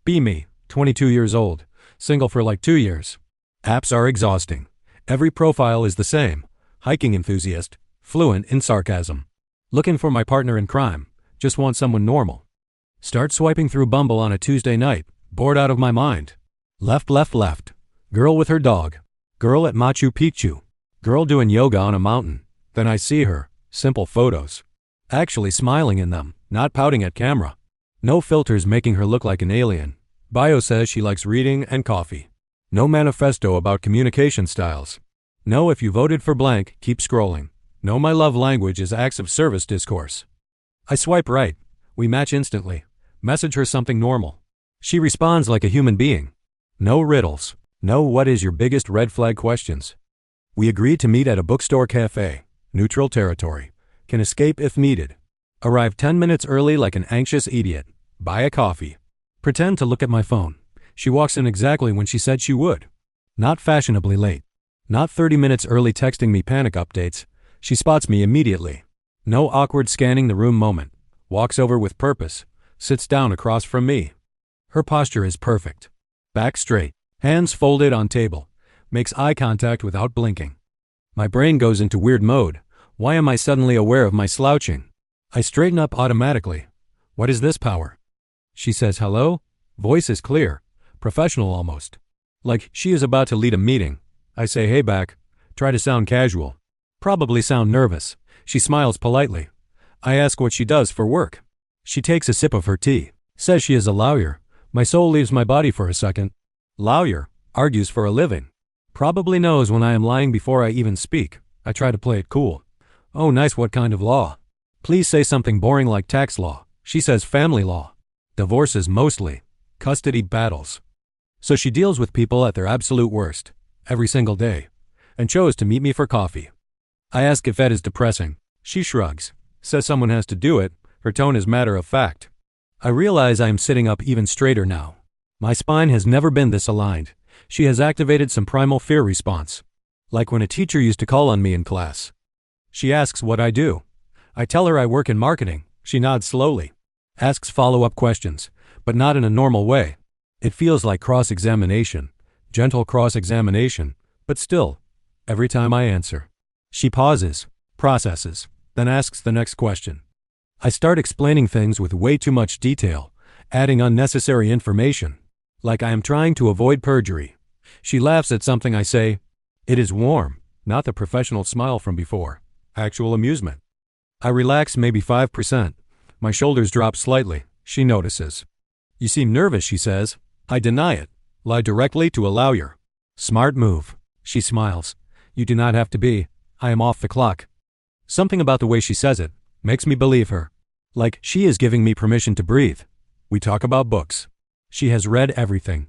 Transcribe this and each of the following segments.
Be me, 22 years old, single for like 2 years. Apps are exhausting. Every profile is the same. Hiking enthusiast, fluent in sarcasm. Looking for my partner in crime, just want someone normal. Start swiping through Bumble on a Tuesday night, bored out of my mind. Left, left, left. Girl with her dog. Girl at Machu Picchu. Girl doing yoga on a mountain. Then I see her, simple photos. Actually smiling in them, not pouting at camera. No filters making her look like an alien. Bio says she likes reading and coffee. No manifesto about communication styles. No, if you voted for blank, keep scrolling. No, my love language is acts of service discourse. I swipe right. We match instantly. Message her something normal. She responds like a human being. No riddles. No what is your biggest red flag questions. We agreed to meet at a bookstore cafe. Neutral territory. Can escape if needed. Arrive 10 minutes early like an anxious idiot. Buy a coffee. Pretend to look at my phone. She walks in exactly when she said she would. Not fashionably late. Not 30 minutes early texting me panic updates. She spots me immediately. No awkward scanning the room moment. Walks over with purpose. Sits down across from me. Her posture is perfect. Back straight. Hands folded on table. Makes eye contact without blinking. My brain goes into weird mode. Why am I suddenly aware of my slouching? I straighten up automatically. What is this power? She says hello. Voice is clear. Professional almost. Like she is about to lead a meeting. I say hey back. Try to sound casual. Probably sound nervous. She smiles politely. I ask what she does for work. She takes a sip of her tea. Says she is a lawyer. My soul leaves my body for a second. Lawyer. Argues for a living. Probably knows when I am lying before I even speak. I try to play it cool. Oh nice, what kind of law? Please say something boring like tax law. She says family law. Divorces mostly. Custody battles. So she deals with people at their absolute worst. Every single day. And chose to meet me for coffee. I ask if that is depressing. She shrugs. Says someone has to do it. Her tone is matter of fact. I realize I am sitting up even straighter now. My spine has never been this aligned. She has activated some primal fear response. Like when a teacher used to call on me in class. She asks what I do. I tell her I work in marketing. She nods slowly. Asks follow-up questions, but not in a normal way. It feels like cross-examination. Gentle cross-examination, but still, every time I answer. She pauses, processes, then asks the next question. I start explaining things with way too much detail, adding unnecessary information, like I am trying to avoid perjury. She laughs at something I say. It is warm, not the professional smile from before. Actual amusement. I relax maybe 5%. My shoulders drop slightly. She notices. You seem nervous, she says. I deny it. Lie directly to a lawyer. Smart move. She smiles. You do not have to be. I am off the clock. Something about the way she says it makes me believe her. Like she is giving me permission to breathe. We talk about books. She has read everything.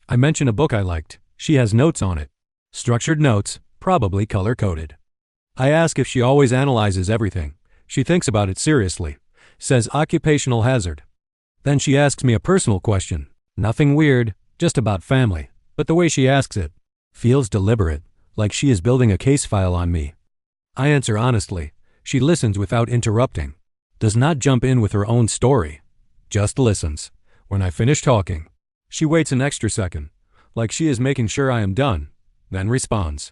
I mention a book I liked. She has notes on it. Structured notes, probably color-coded. I ask if she always analyzes everything. She thinks about it seriously. Says occupational hazard. Then she asks me a personal question. Nothing weird, just about family. But the way she asks it feels deliberate, like she is building a case file on me. I answer honestly. She listens without interrupting. Does not jump in with her own story. Just listens. When I finish talking, she waits an extra second, like she is making sure I am done, then responds.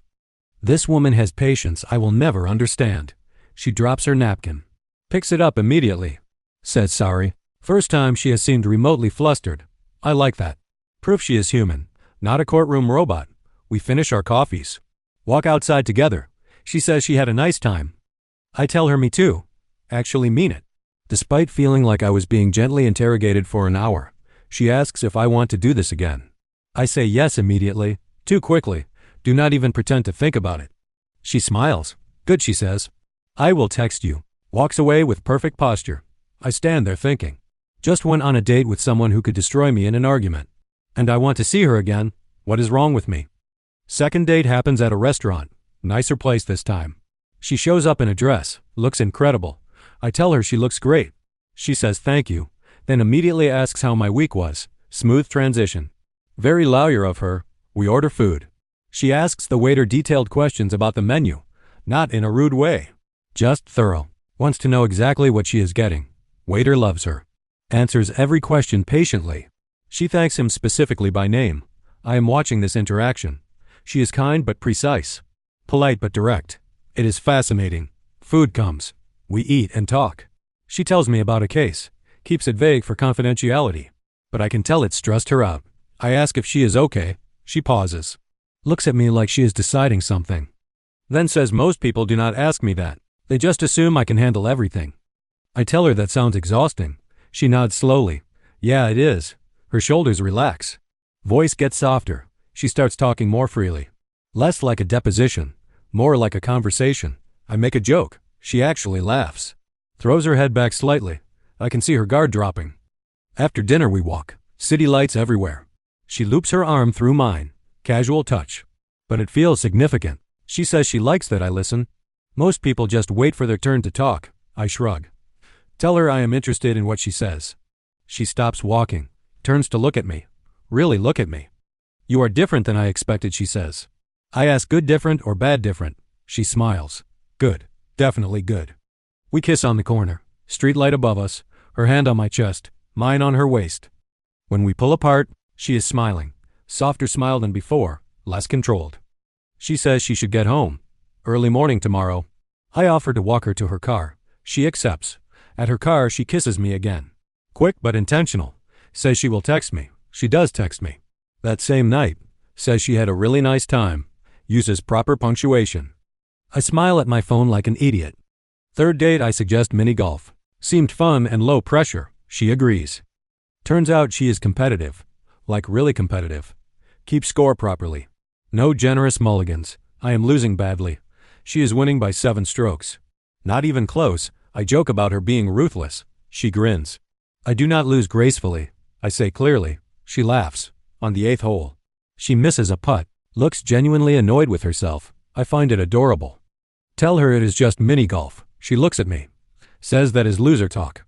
This woman has patience I will never understand. She drops her napkin. Picks it up immediately. Says sorry. First time she has seemed remotely flustered. I like that. Proof she is human, not a courtroom robot. We finish our coffees. Walk outside together. She says she had a nice time. I tell her me too. Actually mean it. Despite feeling like I was being gently interrogated for an hour, she asks if I want to do this again. I say yes immediately, too quickly. Do not even pretend to think about it. She smiles. Good, she says. I will text you. Walks away with perfect posture. I stand there thinking. Just went on a date with someone who could destroy me in an argument. And I want to see her again. What is wrong with me? Second date happens at a restaurant. Nicer place this time. She shows up in a dress. Looks incredible. I tell her she looks great. She says thank you. Then immediately asks how my week was. Smooth transition. Very lawyer of her. We order food. She asks the waiter detailed questions about the menu. Not in a rude way. Just thorough. Wants to know exactly what she is getting. Waiter loves her. Answers every question patiently. She thanks him specifically by name. I am watching this interaction. She is kind but precise. Polite but direct. It is fascinating. Food comes. We eat and talk. She tells me about a case. Keeps it vague for confidentiality. But I can tell it stressed her out. I ask if she is okay. She pauses. Looks at me like she is deciding something. Then says most people do not ask me that. They just assume I can handle everything. I tell her that sounds exhausting. She nods slowly. Yeah, it is. Her shoulders relax. Voice gets softer. She starts talking more freely. Less like a deposition. More like a conversation. I make a joke. She actually laughs. Throws her head back slightly. I can see her guard dropping. After dinner we walk. City lights everywhere. She loops her arm through mine. Casual touch. But it feels significant. She says she likes that I listen. Most people just wait for their turn to talk. I shrug. Tell her I am interested in what she says. She stops walking. Turns to look at me. Really look at me. You are different than I expected, she says. I ask good different or bad different. She smiles. Good. Definitely good. We kiss on the corner. Street light above us. Her hand on my chest. Mine on her waist. When we pull apart, she is smiling. Softer smile than before. Less controlled. She says she should get home. Early morning tomorrow. I offer to walk her to her car. She accepts. At her car, she kisses me again. Quick but intentional. Says she will text me. She does text me. That same night. Says she had a really nice time. Uses proper punctuation. I smile at my phone like an idiot. Third date, I suggest mini golf. Seemed fun and low pressure. She agrees. Turns out she is competitive. Like really competitive. Keeps score properly. No generous mulligans. I am losing badly. She is winning by 7 strokes. Not even close. I joke about her being ruthless. She grins. I do not lose gracefully. I say clearly. She laughs. On the 8th hole. She misses a putt. Looks genuinely annoyed with herself. I find it adorable. Tell her it is just mini golf. She looks at me. Says that is loser talk.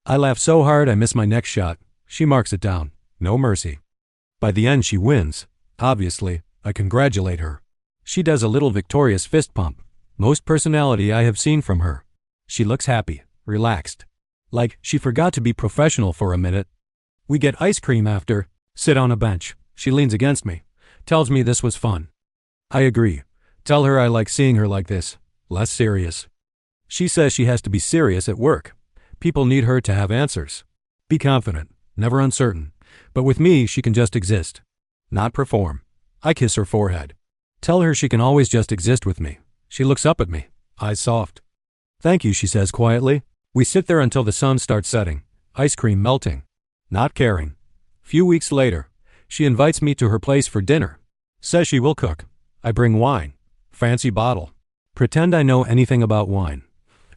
I laugh so hard I miss my next shot. She marks it down. No mercy. By the end she wins. Obviously, I congratulate her. She does a little victorious fist pump. Most personality I have seen from her. She looks happy, relaxed. Like she forgot to be professional for a minute. We get ice cream after. Sit on a bench. She leans against me. Tells me this was fun. I agree. Tell her I like seeing her like this. Less serious. She says she has to be serious at work. People need her to have answers. Be confident, never uncertain. But with me, she can just exist. Not perform. I kiss her forehead. Tell her she can always just exist with me. She looks up at me, eyes soft. Thank you, she says quietly. We sit there until the sun starts setting. Ice cream melting. Not caring. Few weeks later, she invites me to her place for dinner. Says she will cook. I bring wine. Fancy bottle. Pretend I know anything about wine.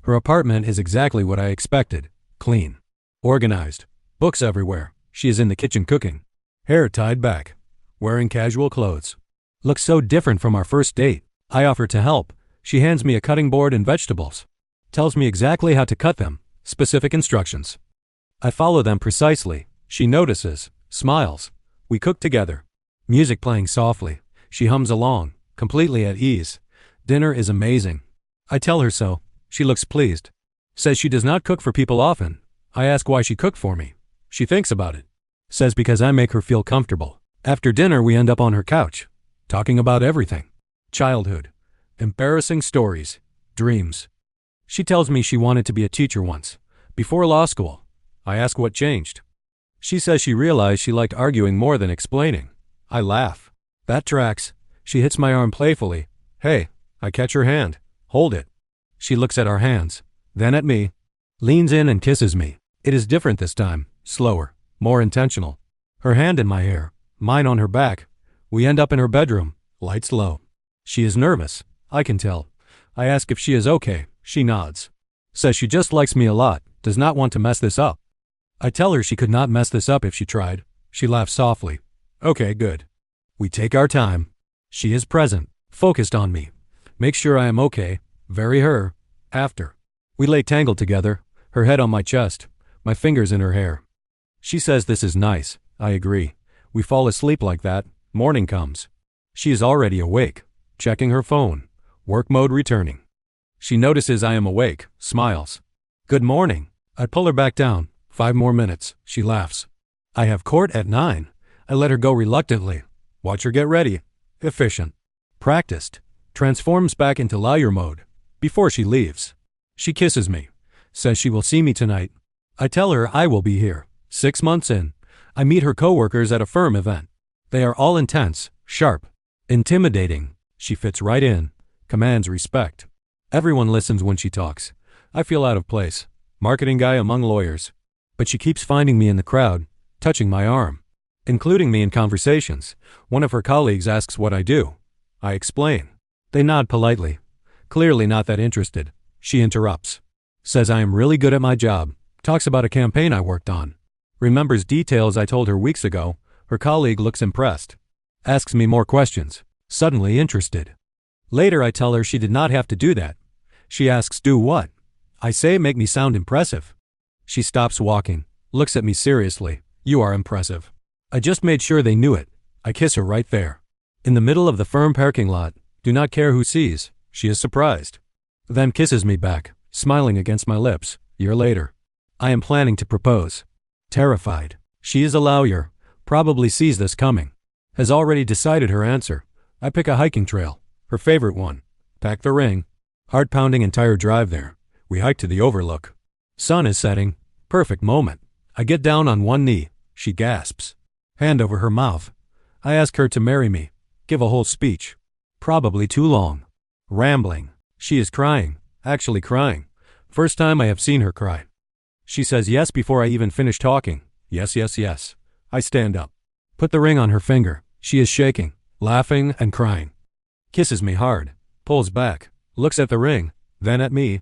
Her apartment is exactly what I expected. Clean. Organized. Books everywhere. She is in the kitchen cooking. Hair tied back. Wearing casual clothes. Looks so different from our first date. I offer to help. She hands me a cutting board and vegetables. Tells me exactly how to cut them. Specific instructions. I follow them precisely. She notices. Smiles. We cook together. Music playing softly. She hums along. Completely at ease. Dinner is amazing. I tell her so. She looks pleased. Says she does not cook for people often. I ask why she cooked for me. She thinks about it. Says because I make her feel comfortable. After dinner we end up on her couch. Talking about everything. Childhood. Embarrassing stories. Dreams. She tells me she wanted to be a teacher once. Before law school. I ask what changed. She says she realized she liked arguing more than explaining. I laugh. That tracks. She hits my arm playfully. Hey. I catch her hand. Hold it. She looks at our hands. Then at me. Leans in and kisses me. It is different this time. Slower. More intentional. Her hand in my hair. Mine on her back. We end up in her bedroom. Lights low. She is nervous. I can tell. I ask if she is okay. She nods. Says she just likes me a lot. Does not want to mess this up. I tell her she could not mess this up if she tried. She laughs softly. Okay, good. We take our time. She is present. Focused on me. Make sure I am okay. Very her. After. We lay tangled together. Her head on my chest. My fingers in her hair. She says this is nice. I agree. We fall asleep like that. Morning comes. She is already awake. Checking her phone. Work mode returning. She notices I am awake. Smiles. Good morning. I pull her back down. 5 more minutes. She laughs. I have court at 9. I let her go reluctantly. Watch her get ready. Efficient. Practiced. Transforms back into lawyer mode. Before she leaves. She kisses me. Says she will see me tonight. I tell her I will be here. 6 months in. I meet her coworkers at a firm event. They are all intense, sharp, intimidating. She fits right in. Commands respect. Everyone listens when she talks. I feel out of place. Marketing guy among lawyers. But she keeps finding me in the crowd, touching my arm, including me in conversations. One of her colleagues asks what I do. I explain. They nod politely. Clearly not that interested. She interrupts. Says I am really good at my job. Talks about a campaign I worked on. Remembers details I told her weeks ago. Her colleague looks impressed. Asks me more questions. Suddenly interested. Later I tell her she did not have to do that. She asks, do what? I say, make me sound impressive. She stops walking. Looks at me seriously. You are impressive. I just made sure they knew it. I kiss her right there. In the middle of the firm parking lot. Do not care who sees. She is surprised. Then kisses me back, smiling against my lips. Year later. I am planning to propose. Terrified. She is a lawyer. Probably sees this coming. Has already decided her answer. I pick a hiking trail. Her favorite one. Pack the ring. Heart-pounding entire drive there. We hike to the overlook. Sun is setting. Perfect moment. I get down on one knee. She gasps. Hand over her mouth. I ask her to marry me. Give a whole speech. Probably too long. Rambling. She is crying. Actually crying. First time I have seen her cry. She says yes before I even finish talking. Yes, yes, yes. I stand up. Put the ring on her finger. She is shaking, laughing and crying. Kisses me hard. Pulls back. Looks at the ring. Then at me.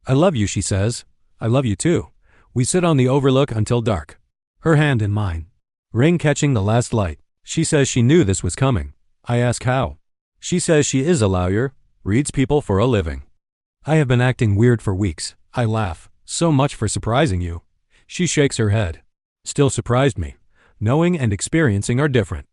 I love you, she says. I love you too. We sit on the overlook until dark. Her hand in mine. Ring catching the last light. She says she knew this was coming. I ask how. She says she is a lawyer. Reads people for a living. I have been acting weird for weeks. I laugh. So much for surprising you. She shakes her head. Still surprised me. Knowing and experiencing are different.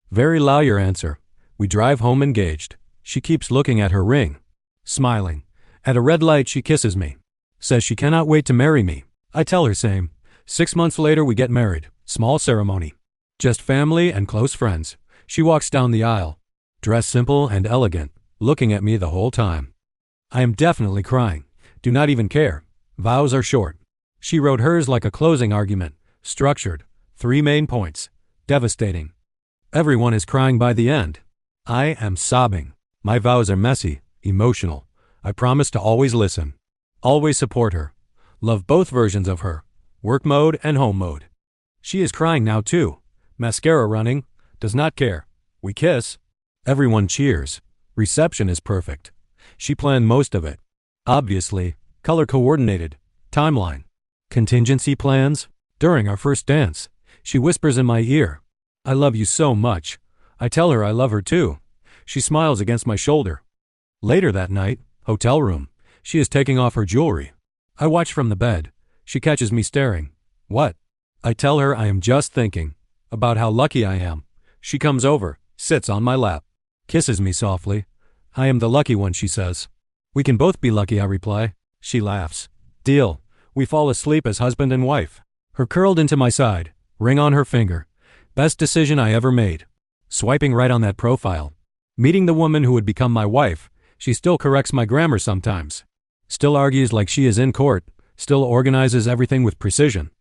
Very lawyer answer. We drive home engaged. She keeps looking at her ring. Smiling. At a red light she kisses me. Says she cannot wait to marry me. I tell her same. 6 months later we get married. Small ceremony. Just family and close friends. She walks down the aisle. Dressed simple and elegant. Looking at me the whole time. I am definitely crying. Do not even care. Vows are short. She wrote hers like a closing argument. Structured. 3 main points. Devastating. Everyone is crying by the end. I am sobbing. My vows are messy, emotional. I promise to always listen. Always support her. Love both versions of her. Work mode and home mode. She is crying now too. Mascara running. Does not care. We kiss. Everyone cheers. Reception is perfect. She planned most of it. Obviously. Color coordinated. Timeline. Contingency plans. During our first dance, she whispers in my ear, I love you so much. I tell her I love her too. She smiles against my shoulder. Later that night, hotel room, she is taking off her jewelry. I watch from the bed. She catches me staring. What? I tell her I am just thinking about how lucky I am. She comes over, sits on my lap, kisses me softly. I am the lucky one, she says. We can both be lucky, I reply. She laughs. Deal. We fall asleep as husband and wife. Her curled into my side, ring on her finger. Best decision I ever made. Swiping right on that profile. Meeting the woman who would become my wife, she still corrects my grammar sometimes. Still argues like she is in court, still organizes everything with precision.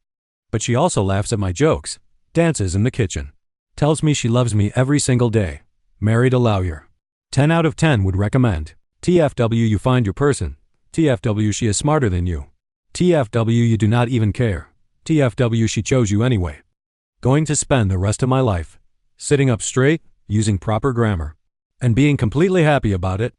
But she also laughs at my jokes, dances in the kitchen. Tells me she loves me every single day. Married a lawyer. 10 out of 10 would recommend. TFW you find your person. TFW she is smarter than you. TFW you do not even care. TFW she chose you anyway. Going to spend the rest of my life sitting up straight, using proper grammar, and being completely happy about it.